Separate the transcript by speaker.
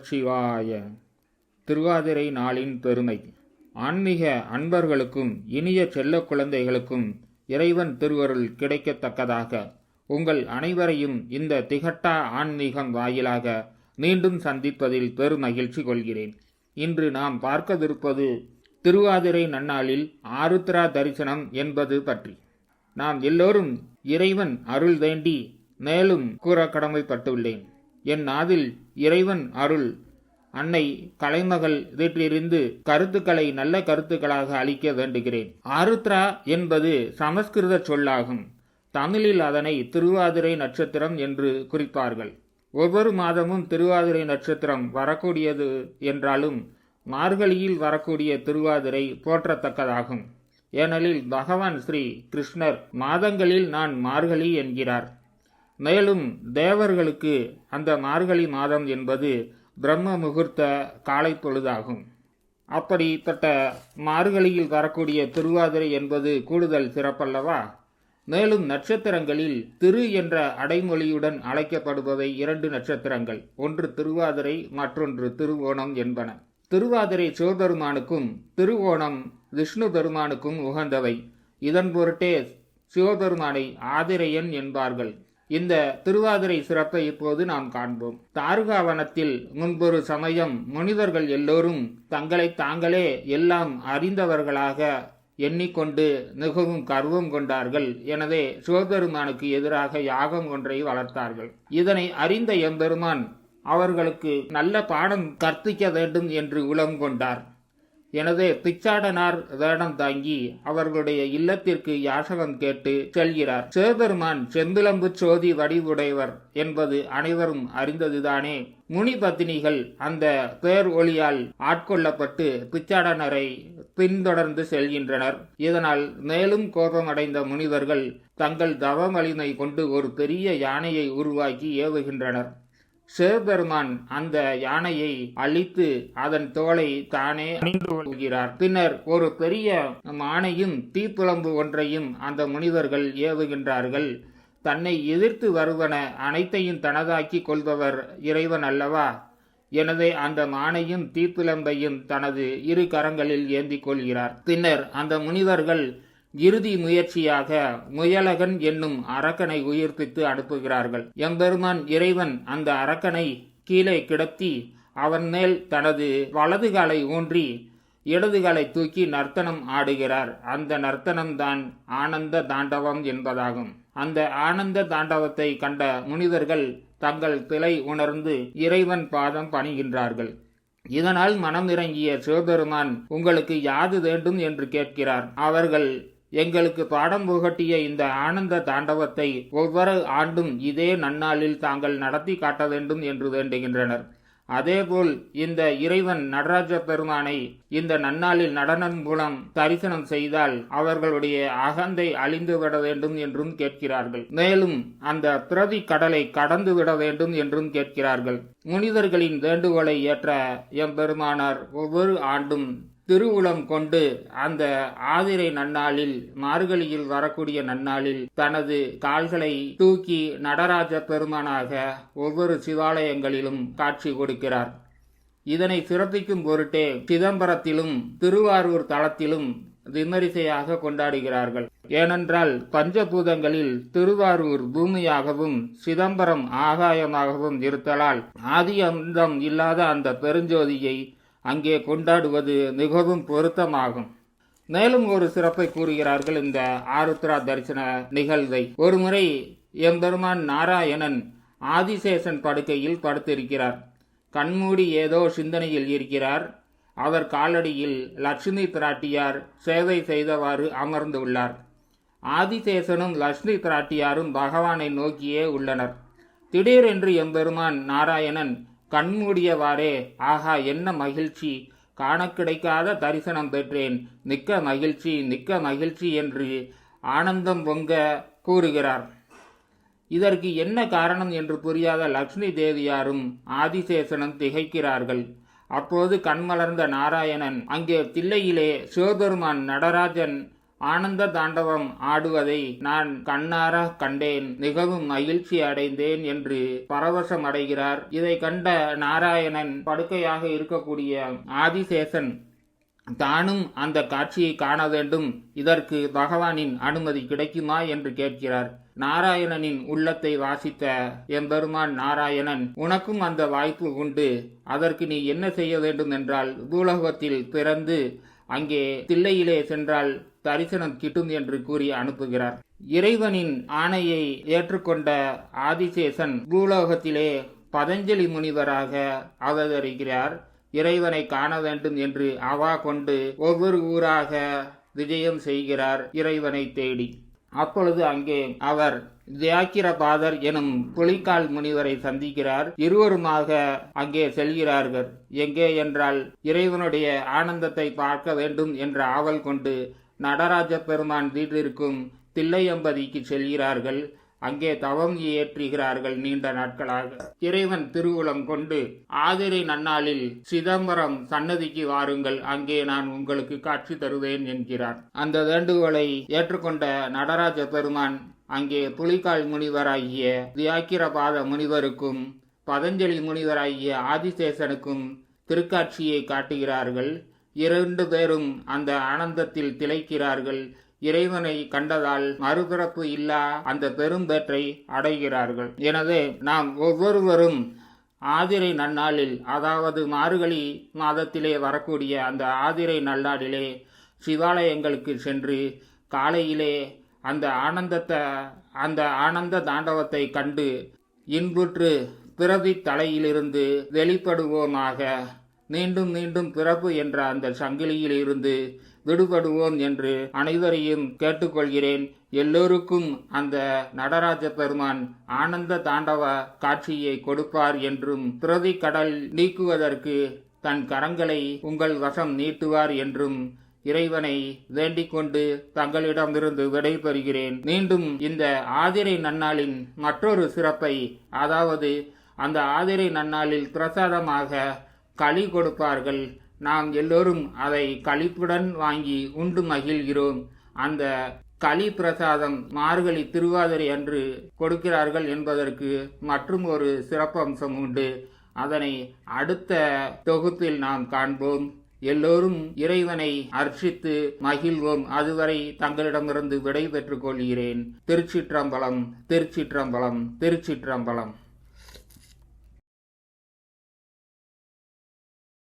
Speaker 1: நமச்சிவாய. திருவாதிரை நாளின் பெருமை. ஆன்மீக அன்பர்களுக்கும் இனிய செல்ல குழந்தைகளுக்கும் இறைவன் திருவருள் கிடைக்கத்தக்கதாக உங்கள் அனைவரையும் இந்த திகட்டா ஆன்மீகம் வாயிலாக மீண்டும் சந்திப்பதில் பெருமகிழ்ச்சி கொள்கிறேன். இன்று நாம் பார்க்கவிருப்பது திருவாதிரை நன்னாளில் ஆருத்ரா தரிசனம் என்பது பற்றி. நாம் எல்லோரும் இறைவன் அருள் வேண்டி மேலும் கூற கடமைப்பட்டுள்ளேன். என் நாவில் இறைவன் அருள் அன்னை கலைமகள் வீட்டிலிருந்து கருத்துக்களை நல்ல கருத்துக்களாக அளிக்க வேண்டுகிறேன். ஆருத்ரா என்பது சமஸ்கிருத சொல்லாகும். தமிழில் அதனை திருவாதிரை நட்சத்திரம் என்று குறிப்பார்கள். ஒவ்வொரு மாதமும் திருவாதிரை நட்சத்திரம் வரக்கூடியது என்றாலும் மார்கழியில் வரக்கூடிய திருவாதிரை போற்றத்தக்கதாகும். ஏனெனில் பகவான் ஸ்ரீ கிருஷ்ணர் மாதங்களில் நான் மார்கழி என்கிறார். மேலும் தேவர்களுக்கு அந்த மார்கழி மாதம் என்பது பிரம்ம முகூர்த்த காலை பொழுதாகும். அப்படிப்பட்ட மார்கழியில் வரக்கூடிய திருவாதிரை என்பது கூடுதல் சிறப்பல்லவா? மேலும் நட்சத்திரங்களில் திரு என்ற அடைமொழியுடன் அழைக்கப்படுபவை 2 நட்சத்திரங்கள். ஒன்று திருவாதிரை, மற்றொன்று திருவோணம் என்பன. திருவாதிரை சிவபெருமானுக்கும் திருவோணம் விஷ்ணு பெருமானுக்கும் உகந்தவை. இதன் பொருட்டே சிவபெருமானை ஆதிரையன் என்பார்கள். இந்த திருவாதிரை சிறப்பை இப்போது நாம் காண்போம். தாருகாவனத்தில் முன்பொரு சமயம் முனிவர்கள் எல்லோரும் தங்களை தாங்களே எல்லாம் அறிந்தவர்களாக எண்ணிக்கொண்டு மிகவும் கர்வம் கொண்டார்கள். எனவே சிவபெருமானுக்கு எதிராக யாகம் ஒன்றை வளர்த்தார்கள். இதனை அறிந்த எம்பெருமான் அவர்களுக்கு நல்ல பாடம் கற்பிக்க வேண்டும் என்று உளம் கொண்டார். எனவே பிச்சாடனார் வேடம் தாங்கி அவர்களுடைய இல்லத்திற்கு யாசகம் கேட்டு செல்கிறார். சிவபெருமான் செம்பிலம்பு சோதி வடிவுடையவர் என்பது அனைவரும் அறிந்ததுதானே. முனி பத்தினிகள் அந்த பேர் ஒளியால் ஆட்கொள்ளப்பட்டு பிச்சாடனரை பின்தொடர்ந்து செல்கின்றனர். இதனால் மேலும் கோபமடைந்த முனிவர்கள் தங்கள் தவ வலிமை கொண்டு ஒரு பெரிய யானையை உருவாக்கி ஏவுகின்றனர். சிவபெருமான் அந்த யானையை அழித்து அதன் தோலை தானே அணிந்து கொள்கிறார். பின்னர் ஒரு பெரிய மானையும் தீப்புலம்பு ஒன்றையும் அந்த முனிவர்கள் ஏவுகின்றார்கள். தன்னை எதிர்த்து வருவன அனைத்தையும் தனதாக்கி கொள்பவர் இறைவன் அல்லவா? எனவே அந்த மானையும் தீப்புலம்பையும் தனது 2 கரங்களில் ஏந்தி கொள்கிறார். பின்னர் அந்த முனிவர்கள் இறுதி முயற்சியாக முயலகன் என்னும் அரக்கனை உயிர்ப்பித்து அனுப்புகிறார்கள். எம்பெருமான் இறைவன் அந்த அரக்கனை கீழே கிடத்தி அவன் மேல் தனது வலது காலை ஊன்றி இடது காலை தூக்கி நர்த்தனம் ஆடுகிறார். அந்த நர்த்தனம்தான் ஆனந்த தாண்டவம் என்பதாகும். அந்த ஆனந்த தாண்டவத்தை கண்ட முனிவர்கள் தங்கள் பிழை உணர்ந்து இறைவன் பாதம் பணிகின்றார்கள். இதனால் மனம் இறங்கிய சிவபெருமான் உங்களுக்கு யாது வேண்டும் என்று கேட்கிறார். அவர்கள் எங்களுக்கு பாடம் புகட்டிய இந்த ஆனந்த தாண்டவத்தை ஒவ்வொரு ஆண்டும் இதே நன்னாளில் தாங்கள் நடத்தி காட்ட வேண்டும் என்று வேண்டுகின்றனர். அதேபோல் இந்த இறைவன் நடராஜ பெருமானை இந்த நன்னாளில் நடனம் மூலம் தரிசனம் செய்தால் அவர்களுடைய அகந்தை அழிந்துவிட வேண்டும் என்றும் கேட்கிறார்கள். மேலும் அந்த பிறவி கடலை கடந்து விட வேண்டும் என்றும் கேட்கிறார்கள். முனிவர்களின் வேண்டுகோளை ஏற்ற எம்பெருமானார் ஒவ்வொரு ஆண்டும் திருவுளம் கொண்டு அந்த ஆதிரை நன்னாளில் மார்கழியில் வரக்கூடிய நன்னாளில் தனது கால்களை தூக்கி நடராஜ பெருமானாக ஒவ்வொரு சிவாலயங்களிலும் காட்சி கொடுக்கிறார். இதனை சிறப்பிக்கும் பொருட்டே சிதம்பரத்திலும் திருவாரூர் தலத்திலும் விமரிசையாக கொண்டாடுகிறார்கள். ஏனென்றால் பஞ்சபூதங்களில் திருவாரூர் பூமியாகவும் சிதம்பரம் ஆகாயமாகவும் இருத்தலால் ஆதி அந்தம் இல்லாத அந்த பெருஞ்சோதியை அங்கே கொண்டாடுவது மிகவும் பொருத்தமாகும். மேலும் ஒரு சிறப்பை கூறுகிறார்கள் இந்த ஆருத்ரா தரிசன நிகழ்வை. ஒருமுறை எம்பெருமான் நாராயணன் ஆதிசேஷன் படுக்கையில் படுத்திருக்கிறார். கண்மூடி ஏதோ சிந்தனையில் இருக்கிறார். அவர் காலடியில் லட்சுமி பிராட்டியார் சேவை செய்தவாறு அமர்ந்துள்ளார். ஆதிசேஷனும் லட்சுமி பிராட்டியாரும் பகவானை நோக்கியே உள்ளனர். திடீரென்று எம்பெருமான் நாராயணன் கண்மூடியவாறே, ஆகா என்ன மகிழ்ச்சி, காண கிடைக்காத தரிசனம் பெற்றேன், மிக்க மகிழ்ச்சி மிக்க மகிழ்ச்சி என்று ஆனந்தம் பொங்க கூறுகிறார். இதற்கு என்ன காரணம் என்று புரியாத லக்ஷ்மி தேவியாரும் ஆதிசேஷனும் திகைக்கிறார்கள். அப்போது கண்மலர்ந்த நாராயணன் அங்கே தில்லையிலே சிவபெருமான் நடராஜன் ஆனந்த தாண்டவம் ஆடுவதை நான் கண்ணார கண்டேன், மிகவும் மகிழ்ச்சி அடைந்தேன் என்று பரவசம் அடைகிறார். இதை கண்ட நாராயணன் படுக்கையாக இருக்கக்கூடிய ஆதிசேஷன் தானும் அந்த காட்சியை காண வேண்டும், இதற்கு பகவானின் அனுமதி கிடைக்குமா என்று கேட்கிறார். நாராயணனின் உள்ளத்தை வாசித்த எம்பெருமான் நாராயணன், உனக்கும் அந்த வாய்ப்பு உண்டு, அதற்கு நீ என்ன செய்ய வேண்டும் என்றால் பூலோகத்தில் பிறந்து அங்கே தில்லையிலே சென்றால் தரிசனம் கிட்டும் என்று கூறி அனுப்புகிறார். இறைவனின் ஆணையை ஏற்றுக்கொண்ட ஆதிசேஷன் பூலோகத்திலே பதஞ்சலி முனிவராக அவதரிக்கிறார். இறைவனை காண வேண்டும் என்று அவா கொண்டு ஒவ்வொரு ஊராக விஜயம் செய்கிறார் இறைவனை தேடி. அப்பொழுது அங்கே அவர் வியாக்கிரபாதர் எனும் புலிக்கால் முனிவரை சந்திக்கிறார். இருவருமாக அங்கே செல்கிறார்கள். எங்கே என்றால் இறைவனுடைய ஆனந்தத்தை பார்க்க வேண்டும் என்ற ஆவல் கொண்டு நடராஜ பெருமான் வீட்டிற்கும் தில்லையம்பதிக்கு செல்கிறார்கள். அங்கே தவம் இயற்றுகிறார்கள் நீண்ட நாட்களாக. இறைவன் திருவுளம் கொண்டு ஆதிரை நன்னாளில் சிதம்பரம் சன்னதிக்கு வாருங்கள், அங்கே நான் உங்களுக்கு காட்சி தருவேன் என்கிறார். அந்த வேண்டுகோளை ஏற்றுக்கொண்ட நடராஜ பெருமான் அங்கே புலிக்கால் முனிவராகிய வியாக்கிரபாத முனிவருக்கும் பதஞ்சலி முனிவராகிய ஆதிசேஷனுக்கும் திருக்காட்சியை காட்டுகிறார்கள். இரண்டு பேரும் அந்த ஆனந்தத்தில் திளைக்கிறார்கள். இறைவனை கண்டதால் மறுபிறப்பு இல்லா அந்த பெரும்பேற்றை அடைகிறார்கள். எனவே நாம் ஒவ்வொருவரும் ஆதிரை நன்னாளில், அதாவது மார்கழி மாதத்திலே வரக்கூடிய அந்த ஆதிரை நன்னாளிலே சிவாலயங்களுக்கு சென்று காலையிலே அந்த ஆனந்த தாண்டவத்தை கண்டு இன்புற்று பிறவி தலையிலிருந்து வெளிப்படுவோமாக, மீண்டும் மீண்டும் பிறப்பு என்ற அந்த சங்கிலியில் இருந்து விடுபடுவோம் என்று அனைவரையும் கேட்டுக்கொள்கிறேன். எல்லோருக்கும் அந்த நடராஜ பெருமான் ஆனந்த தாண்டவ காட்சியை கொடுப்பார் என்றும், பிறவி கடல் நீக்குவதற்கு தன் கரங்களை உங்கள் வசம் நீட்டுவார் என்றும் இறைவனை வேண்டிக் கொண்டு தங்களிடமிருந்து விடைபெறுகிறேன். மீண்டும் இந்த ஆதிரை நன்னாளின் மற்றொரு சிறப்பை, அதாவது அந்த ஆதிரை நன்னாளில் பிரசாதமாக களி கொடுப்பார்கள். நாம் எல்லோரும் அதை களிப்புடன் வாங்கி உண்டு மகிழ்கிறோம். அந்த களி பிரசாதம் மார்கழி திருவாதிரை அன்று கொடுக்கிறார்கள் என்பதற்கு மற்றும் ஒரு சிறப்பம்சம் உண்டு. அதனை அடுத்த தொகுப்பில் நாம் காண்போம். எல்லோரும் இறைவனை அர்ச்சித்து மகிழ்வோம். அதுவரை தங்களிடமிருந்து விடை பெற்றுக் கொள்கிறேன். திருச்சிற்றம்பலம், திருச்சிற்றம்பலம், திருச்சிற்றம்பலம்.